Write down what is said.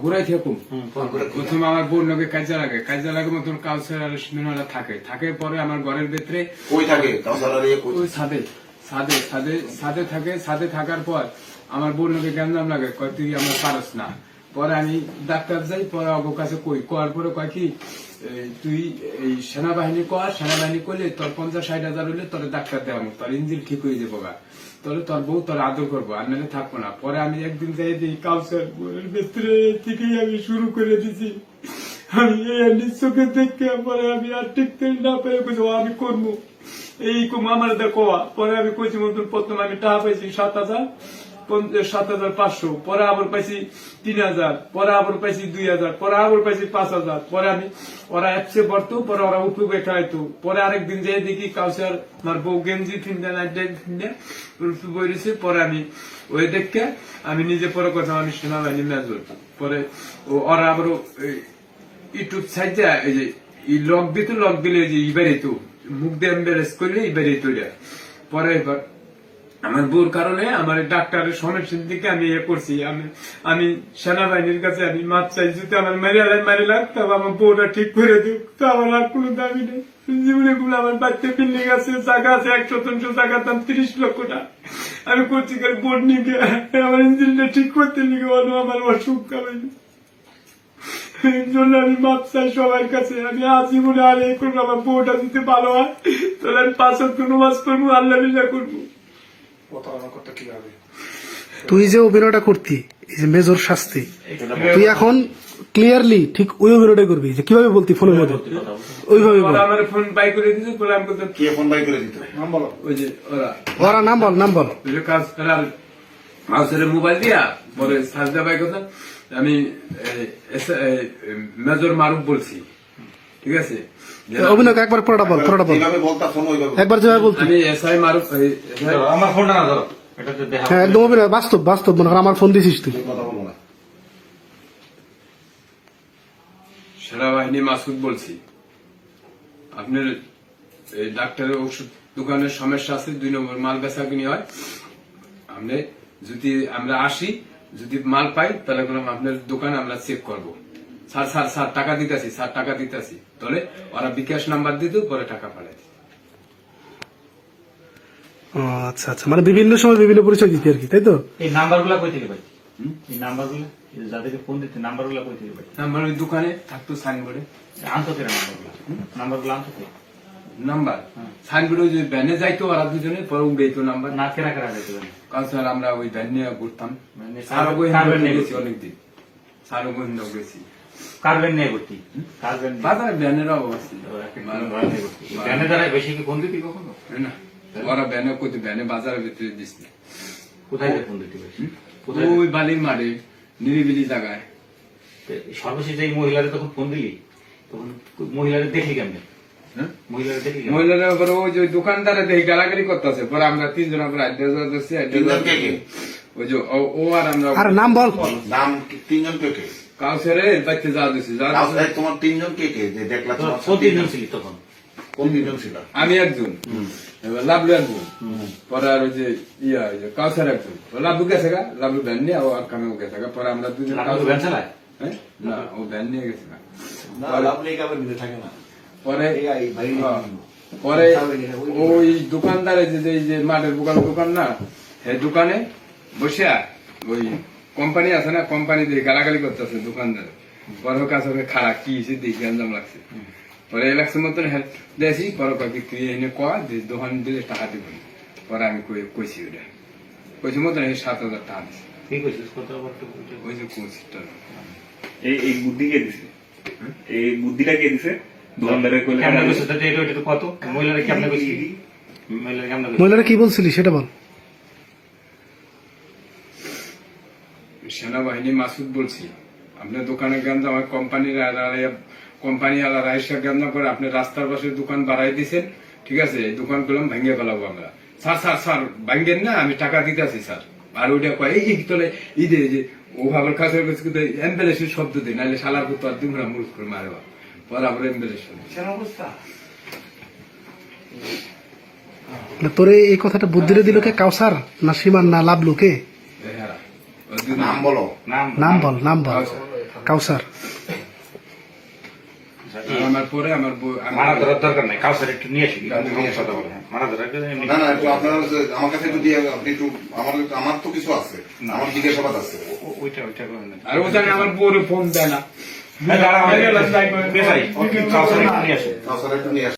ঘুরাই থাকুম প্রথমে আমার বোন লোকে কাজে লাগে মতন কাউসার আর সুন্দরমালা থাকে পরে আমার ঘরের ভেতরে কই থাকে কাউসার আর ওই ছাদে থাকে ছাদে থাকার পর আমার বোন লোকে গ্যাঞ্জাম লাগে কয় তুই আমার পারস না পরে আমি ডাক্তার যাই পরে অবর কাছে কয়ার পরে কয় কি তুই এই সেনাবাহিনী করলে তোর 50-60 হাজার হইলে তোর ডাক্তার দেওয়া তোর ইঞ্জিন ঠিক হয়ে যাবো গা তাহলে তোর বউ তোর আদর করবো আর নাহলে থাকবো না পরে আমি একদিন যাই দিই কাউসার বোনের ভেতরে থেকেই আমি শুরু করে দিছি আমি এই চোখে দেখে পরে আমি আর টিকতে না পেরে বলছি আমি করবো এই আমার দেখোয়া পরে আমি কইছি মতন প্রথম আমি টাকা পাইছি 7,500 পরে আবার পাইছি 3,000 পরে আবার পাইছি 2,000 পরে আবার পাইছি 5,000 পরে আমি ওরা অ্যাপসে ভরতো পরে ওরা উঠুবে খাইতো পরে আরেকদিন যাই দেখি কাউসার আমার বউ গেঞ্জি ফিনতে বইছে পরে আমি ওই দেখে আমি নিজে পরে কথা আমি সেনাবাহিনী মেজর পরে ওরা আবার ইউটিউব সাইডে এই যে লক দিলে যে ইবারিত মুখ দিয়ে এম্বারেস করলে ইবারিত পরে এবার আমার বউর কারণে আমার ডাক্তারের সমস্যার দিকে আমি ইয়ে করছি আমি সেনাবাহিনীর কাছে আমি মাছ চাই যদি আমার মারি লাগতো আমার বউটা ঠিক করে দিক তো আমার আর কোনো দাবি নেই জীবনে গুলো আমার বাড়িতে বিল্ডিং আছে জায়গা আছে 100 জায়গার দাম 30 লক্ষ টাকা আমি করছি বোর্ড নিয়ে আমার ইঞ্জিনটা ঠিক করতে লিখে আমার অসুখ কামাই জন্য আমি মাপ চাই সবার কাছে আমি আজীবনে আর এই করবো আমার বউটা যদি ভালো হয় তাহলে আমি 5 ওয়াক্ত নামাজ পড়বো আল্লাহ বিল্লাহ করবো। তুই যে অভিনয়টা করতি এই যে মেজর শাস্তি তুই এখন ক্লিয়ারলি ঠিক ওই অভিনয়টা করবি যে কিভাবে বলতি ফোনের মধ্যে ওইভাবে আমার ফোন বাই করে দিতে বললাম কে ফোন বাই করে দিত ওই যে ওরা নাম বল কাজ মাউসের মোবাইল দিয়া পরে সাজদা বাই কথা আমি মেজর মারুফ বলছি ঠিক আছে অভিনয় একবার পুরোটা বল একবার যেভাবে বলতি আমি এসআই মারুফ আমার ফোনটা না ধরো হ্যাঁ একদম অভিনয় বাস্তব মনে কর আমার ফোন দিছিস তুই সেনাবাহিনী মাসুদ বলছি আপনার এই ডাক্তারের ওষুধ দোকানের সমস্যা আছে 2 নম্বর মাল বেচা কিনি হয় আপনি যদি আমরা আসি যদি মাল পাই তাহলে আপনার দোকান আমরা চেক করবো স্যার টাকা দিতেছি তাহলে ওরা বিকাশ নাম্বার দিত পরে টাকা পাঠাই দিত। আচ্ছা মানে বিভিন্ন সময় বিভিন্ন পরিচয় দিতে আর কি তাই তো এই নাম্বারগুলো কই থেকে পাই এই নাম্বারগুলো যাদেরকে ফোন দিতে নাম্বারগুলো কই থেকে পাই নাম্বার ওই দোকানে থাকতো সাইনবোর্ডে আনতো কেন নাম্বারগুলো আনতো কে নাম্বার সাইনবোর্ডে যে ভ্যানে যাইতো ওরা দুজনে পরে উঠেইতো নাম্বার না কেনা যাইতো কারণ স্যার আমরা ওই ভ্যান নিয়ে ঘুরতাম গেছি অনেকদিন সারো গোহিন্দ গেছি কারবেন নিয়ে ভর্তি কারবেন বাজারে ভ্যানেরও অবস্থা ভ্যানে দ্বারা বেশি কি ফোন দিতি কখনো না ওরা ভ্যানে কইতে ভ্যানে বাজারের ভিতরে দিস না কোথায় ফোন দিতি বেশি ওই বালির মাঠে নিরিবিলি জায়গায় সর্বশেষ এই মহিলাদের তখন ফোন দিলি তখন মহিলাদের দেখলি কেমনে মহিলারা ওই যে দোকানদারে দেখি গালাগালি করতেছে পরে আমরা 3 জন আমরা ওই যে ও আর আমরা আর নাম বল নাম 3 জন কে কাউসারে বাইতে যা দিছি তোমার 3 জন কে যে দেখলা তোমার কোন 3 জন ছিল তখন কোন 3 জন ছিল আমি একজন লাভলু একজন পরে আর ওই যে কাউসার একজন লাভলু গেছে গা লাভলু ভ্যান নিয়ে আর কামেও গেছে গা পরে আমরা 2 জন ভ্যান চালায় না ও ভ্যান নিয়ে গেছে গা লাভলু কাবে নিতে থাকে না পরে ওই দোকানদারে যে মাঠের দোকান না সেই দোকানে বসে ওই কোম্পানি আছে না কোম্পানি দিয়ে গালাগালি করতেছে দোকানদার পরে কাছে খারাপ কি হয়েছে দেখি আঞ্জাম লাগছে পরে লাগছে মতন হেল্প দিয়েছি পরে কয়েক তুই এনে কয়া দোকান দিলে টাকা দিব পরে আমি কইছি ওটা কইছি মতন 7,000 টাকা দিছি ওই যে কোচিটা এই বুদ্ধি কে দিছে এই বুদ্ধিটা কে দিছে কত মহিলারা কি বলছিলি সেটা বল সেনাবাহিনী মাসুদ বলছি আপনার দোকানে গেন্দ আমার কোম্পানি আলাদা রাইসা গেন্দ করে আপনি রাস্তার পাশে দোকান বাড়াই দিচ্ছেন ঠিক আছে এই দোকান করলাম ভেঙে ফেলাবো আমরা স্যার ভাঙ্গেন না আমি টাকা দিতেছি স্যার আর ওইটা কয় এই তোলে ঈদে যে ও ভাবার কাছে অ্যাম্বুলেন্সের শব্দ দিই নাহলে শালার করতো আর দিন মুখ করে মারবা তোরে এই কথাটা বুদ্ধিরে দিল কে কাউসার না সীমান না লাভলু কে নাম বলো নাম বল কাউসার। আমার পরে আমার বউ মারা ধরার দরকার নাই, কাউসার একটু নিয়ে আসি, কথা বলে মারা ধরার না না একটু আপনার আমার কাছে একটু দিয়ে আপনি একটু আমার তো কিছু আছে, আমার জিজ্ঞাসাবাদ আছে। ওইটা করেন না। আর ওখানে আমার বউরে ফোন দেয় না। কাউসার একটু নিয়ে আসি। কাউসার একটু নিয়ে আসেন।